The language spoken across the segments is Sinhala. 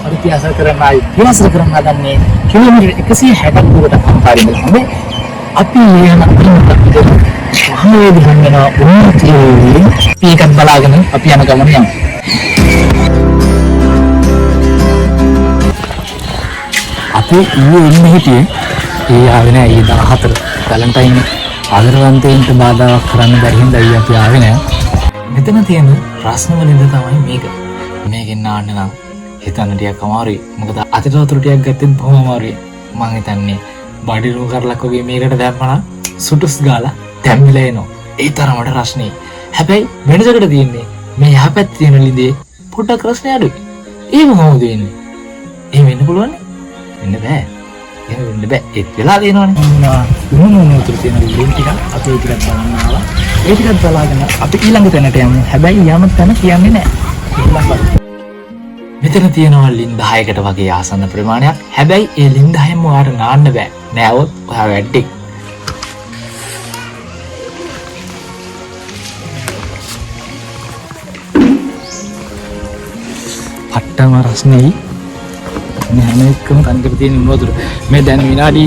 ඉතිහාස කරන්න හදන්නේ කිලෝමීටර් 160ක් දුරට අම්පාරින්ද තමයි අපි යන අන්තිමට මහමේ දිහාගෙන උන්තියේ පීකත් බලාගෙන අපි යන ගමන යමු. අපි ඊයේ ඉන්නේ හිටියේ ඒ ආවේ නෑ ඊයේ 14 වැලන්ටයින් ආදරවන්තයින්ට බාධාවක් කරන්න බැරි හින්දා ඊයේ අපි ආවේ නෑ. මෙතන තියෙන ප්‍රශ්න වලින්ද තමයි මේකෙන් නාන්න නම් හිතන්න ටිකක් අමාරුයි. මොකද අතට වතුර ටිකක් ගත්තෙත් බොහොම අමාරුයි. මං හිතන්නේ බඩි රූ කරලක් වගේ මේකට දැම්මම සුටුස් ගාලා තැම්බිලා එනවා. ඒ තරමට රස්නේ. හැබැයි වෙනසකට තියෙන්නේ මේ යහපැත්තේ තියෙන ලිඳේ පොඩක් රස්නේ අඩුයි. ඒක මොකද වෙන්නේ? එහෙම වෙන්න පුළුවන් නේ? වෙන්න බෑ. එහෙම වෙන්න බෑ. ඒත් වෙලා දෙනවනේ. මොන උතුරු තියෙන ලිඳ ටික අපේ ටිකක් බලන්න ආවා. ඒ ටිකක් බලාගෙන අපි ඊළඟ තැනට යමු. හැබැයි යම තැන කියන්නේ නෑ. මෙතන තියෙනවා ලින් 10කට වගේ ආසන්න ප්‍රමාණයක්. හැබැයි ඒ ලින් 10ම ඔයාලට නාන්න බෑ. නෑවොත් ඔයා වැඩි. පට්ටම රස්නේ. මේ හැම එකම තනිකර තියෙන උණුවතුර. මේ දැන් විනාඩි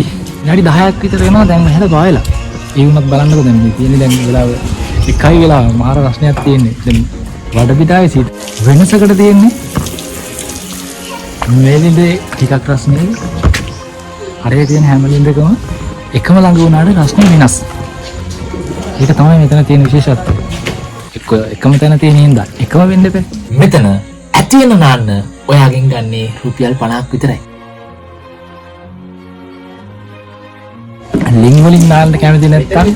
10ක් විතර වෙනවා දැන් හැද පායලා. ඒ වුණත් බලන්නකෝ දැන් මේ තියෙන්නේ දැන් වෙලාව 1යි වෙලාව මාර රස්නයක් තියෙන්නේ. දැන් වඩපිටාවේ සීට වෙනසකට තියෙන්නේ මේ ලිඳේ ටිකක් රස්නේ. හරියට තියෙන හැම ලිඳකම එකම ළඟ වුණාට රස්නේ වෙනස්. ඒක තමයි මෙතන තියෙන විශේෂත්වය. එකම තැන තියෙන හින්දා එකම වෙන්න බෑ. මෙතන ඇති වෙන නාන්න ඔයාගෙන් ගන්නේ රුපියල් 50ක් විතරයි. ලින් වලින් නාන්න කැමති නැත්තම්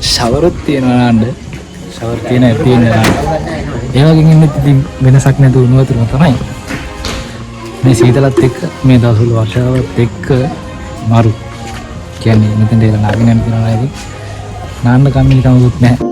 ෂවරුත් තියනවා නාන්න. ෂවර් තියෙන ඒ වගේ ඉන්නෙත් ඉතින් වෙනසක් නැතුව උණුවතුරම තමයි. මේ සීතලත් එක්ක මේ දවස්වල වර්ෂාවත් එක්ක මාරු කියන්නේ මෙතෙන්ට එලා නාගෙන යන්න තියනවා නේද? නාන්න කම්මිලි කවුරුත් නැහැ.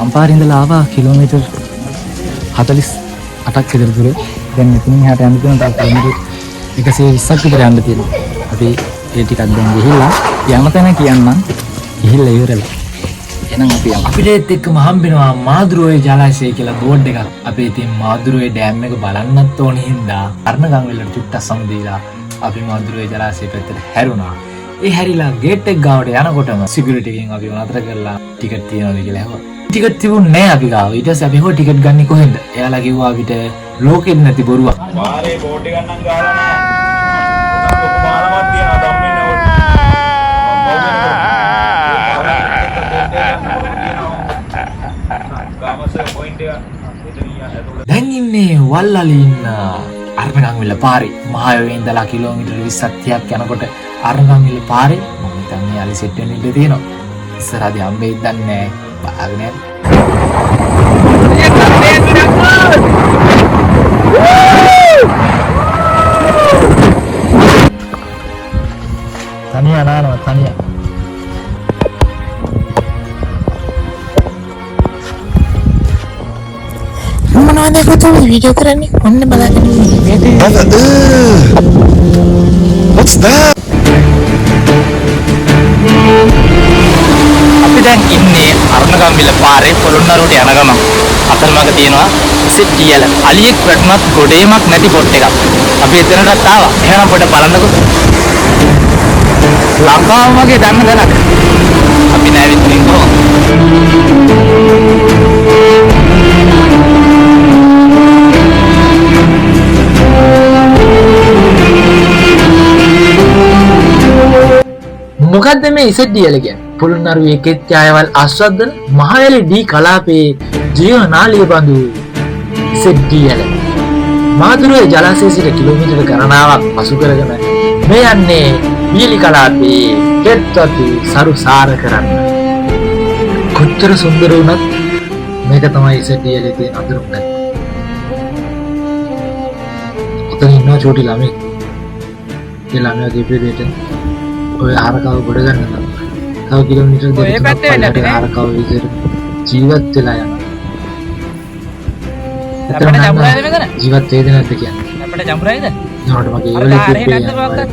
අම්පාරින්දලා ආවා කිලෝමීටර් 48ක් විතර දුර. දැන් මෙතනින් එහාට යන්න තියෙන තව කිලෝමීටර් 120ක් විතර යන්න තියෙනවා. අපි ඒ ටිකක් දැන් ගිහිල්ලා යන තැන කියන්නම්. ගිහිල්ලා ඉවරලා. එහෙනම් අපි යමු. අපිට ඒත් එක්කම හම්බෙනවා මාදුරුවේ ජලාශය කියලා බෝඩ් එකක්. අපි ඉතින් මාදුරුවේ ඩෑම් එක බලන්නත් ඕනේ හින්දා අර්ණගම් වලට චුට්ටක් සමුදීලා අපි මාදුරුවේ ජලාශය පැත්තට හැරුණා. ඒ හැරිලා ගේට් එක ගාවට යනකොටම සිකියුරිටි එකෙන් අපි නතර කරලා ටිකට් තියනවද කියලා ඇහුවා. ටිකට් තිබුණේ නැහැ අපි ගාව. ඊට පස්සේ අපි හො ටිකට් ගන්නේ කොහෙන්ද? එයාලා කිව්වා අපිට ලෝකෙත් නැති බොරුවක්. පාරේ බෝඩ් එක ගන්න ගාලා නැහැ. ඔක පාරවත් තියනවා ධම්මින්න ඕන. දැන් ඉන්නේ වල්ලලි ඉන්න අර්ණගම්විල පාරේ. මහයෝගේ ඉඳලා කිලෝමීටර් 20ක් 30ක් යනකොට අර්ණගම්විල පාරේ මම හිතන්නේ යාලි සෙට් වෙන්න ඉඩ තියෙනවා. ඉස්සරහදී හම්බෙයිද දන්නේ නැහැ. බාගෙන යන්න. තනියා නානවා තනියා. මොනවද පුතේ වීඩියෝ කරන්නේ? ඔන්න බලන්න. What's that? අපි දැන් ඉන්නේ අරුණගම්විල පාරේ පොළොන්නරුවට යන ගමන්. අතරමඟ තියෙනවා සිටියල අලියෙක් වැටුණත් ගොඩේමක් නැති පොට් එකක්. අපි එතනටත් ආවා. එහෙනම් පොඩ බලන්නකෝ. ලංකාව වගේ දන්න දැනක්. අපි නැවිත් ඉන්නවා. මොකද්ද මේ ඉසෙඩ්ඩියල කියන්නේ? පොළොන්නරුවේ කෙත්යායවල් ආස්වාදන මහවැලි ඩී කලාපයේ ජීවනාලිය බඳු ඉසෙඩ්ඩියල මාදුරුවේ ජලාශය සිට කිලෝමීටර ගණනාවක් පසු කරගෙන මේ යන්නේ බීලි කලාපයේ කෙත්වතු සරුසාර කරන්න. කොච්චර සුන්දර වුණත් මේක තමයි ඉසෙඩ්ඩියලේ තියෙන අඳුරුම් ගැන. ඔතන ඉන්නවා චෝටි ළමෙක්. ඒ ළමයාගේ පිටේට ඔය ආරකාව ගොඩ ගන්නවා. තව කිලෝමීටර් දෙකක් ආරකාව විතර ජීවත් වෙලා යනවා. අපිට ජම්බුරයිද මෙතන? ජීවත් වේද නැද්ද කියන්නේ. අපිට ජම්බුරයිද? නෝට මගේ අර ඒවලේ කාරේ කිව්වේ නැද්ද මොකක්ද?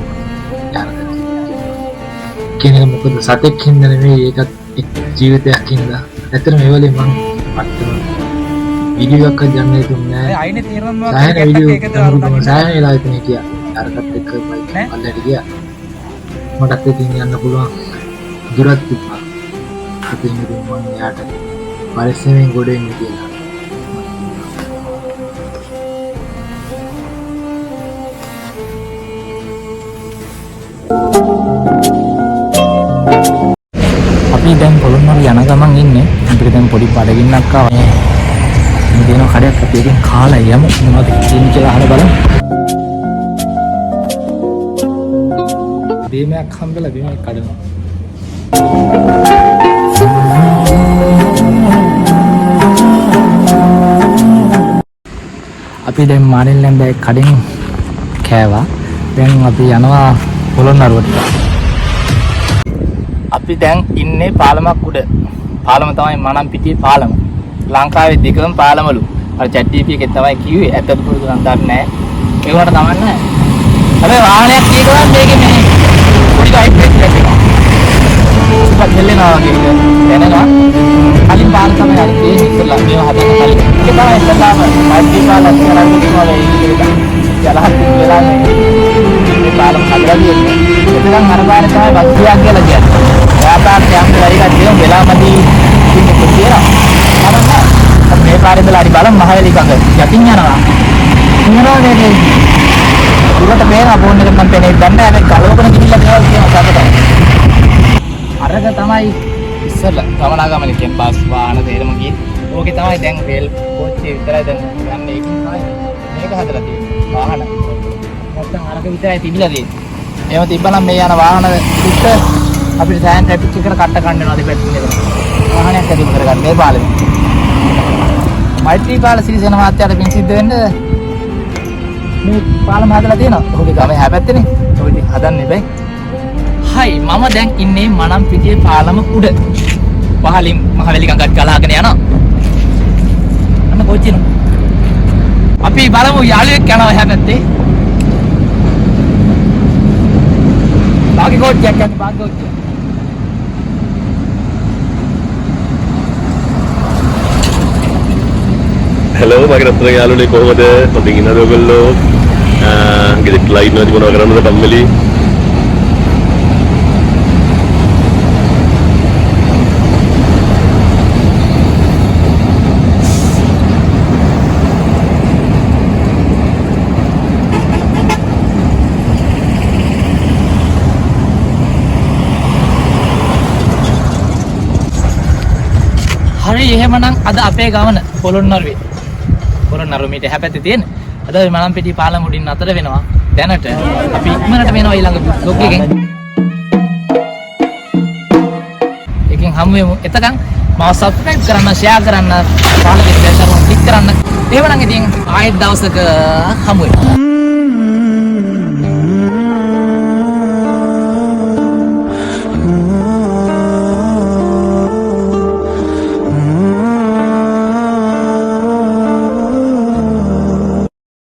කෙනෙක් මොකද සතෙක් හින්දා නෙවෙයි ඒකත් එක් ජීවිතයක් හින්දා. ඇත්තටම ඒවලේ මම අත්තම වීඩියෝ එකක් ගන්න හිතුන්නේ ඒ නැහැ. අයිනේ තීරණ මොකක්ද? සායන වීඩියෝ ඒකද අනුගම සායන වෙලා ඉතින් හිටියා. අරකට එක්ක බයික් අල්ලට ගියා. මටත් ඉතින් යන්න පුළුවන් දුරක් තිබ්බා. ඉතින් මම යාට පරිස්සමෙන් ගොඩ එන්න කියලා. අපි දැන් පොළොන්නරු යන ගමන් ඉන්නේ. අපිට දැන් පොඩි බඩගින්නක් ආවා. මේ දෙන කඩයක් අපි එකෙන් කාලා යමු. මොනවද කියන්නේ කියලා අහලා බලමු. බීමයක් හම්බෙලා බීමක් කඩනවා. අපි දැන් මානෙල්ලෙන් බෑ කඩෙන් කෑවා. දැන් අපි යනවා පොළොන්නරුවට. අපි දැන් ඉන්නේ පාලමක් උඩ. පාලම තමයි මනම්පිටියේ පාලම. ලංකාවේ දිගම පාලමලු. අර chat GP එකේ තමයි කිව්වේ. ඇත්තට පුරුදු නම් දන්නේ නැහැ. ඒවට තමයි නැහැ. හැබැයි වාහනයක් කියනවා මේකේ මේ පොඩි ගයිඩ් එකක් තියෙනවා. ඉතින් දෙල්ලනවා වගේ දැනනවා. කලින් පාල තමයි අර තියෙන්නේ ඉස්සලා මේව හදන්න කලින්. ඒක තමයි ඉස්සලාම මයිටි පාලම් කරන්නේ ඉන්නවා ඒක. යලහත් වෙලා මේ පාලම හදලා තියෙන්නේ. එතකන් අර පාර තමයි බස්සියක් කියලා කියන්නේ. व्यापार के हम लड़ाई का देव बेलामदी इनके कुछ दिया ना अब मैं पारे में लाड़ी बालम महावेली का यकीन जाना इन्होंने ने पूरा तो मेरा बोलने के मन पे नहीं दंडा है कालों को नहीं लगे और क्या होता है अरे का तमाई इसल कमलागा मैंने केम पास वाहन देर मगी वो की तमाई देंग बेल कोची इतना देंग यानी एक नहीं कहा था थी वाहन मतलब हमारा के इतना तीन लगे ये मतलब इब्बला में याना वाहन इतना අපිට සෑන් ට්‍රැෆික් එකට කට්ට ගන්න වෙනවා දෙපැත්තෙන් නේද? වාහනයක් ඇති කරගන්න මේ පාලෙම. මෛත්‍රී පාල සිරිසේන මහත්තයාට පින් සිද්ධ වෙන්න මේ පාලම හදලා තියෙනවා. ඔහුගේ ගමේ හැපැත්තේනේ. ඔය ඉතින් හදන්න එපා. හයි මම දැන් ඉන්නේ මනම්පිටියේ පාලම උඩ. පහලින් මහවැලි ගඟත් ගලාගෙන යනවා. අන්න කොච්චිනු. අපි බලමු යාළුවෙක් යනවා හැපැත්තේ. बाकी कोट चेक करने बाद कोट हेलो මගේ රත්න යාළුවනේ කොහොමද? හොඳින් ඉන්නද ඔයගොල්ලෝ? ගෙදරට ලයිට් නැති මොනවා කරන්නද කම්මැලි? හරි එහෙමනම් අද අපේ ගමන පොළොන්නරුවේ පොළොන්නරුව මීට හැපැත්තේ තියෙන අද අපි මනම්පිටිය පාලම උඩින් අතර වෙනවා දැනට අපි ඉක්මනට වෙනවා ඊළඟ බ්ලොග් එකෙන් හමු වෙමු එතකන් මාව සබ්ස්ක්‍රයිබ් කරන්න ෂෙයා කරන්න පාලකේ බෙල් එකක් ක්ලික් කරන්න එහෙමනම් ඉතින් ආයෙත් දවසක හමු වෙමු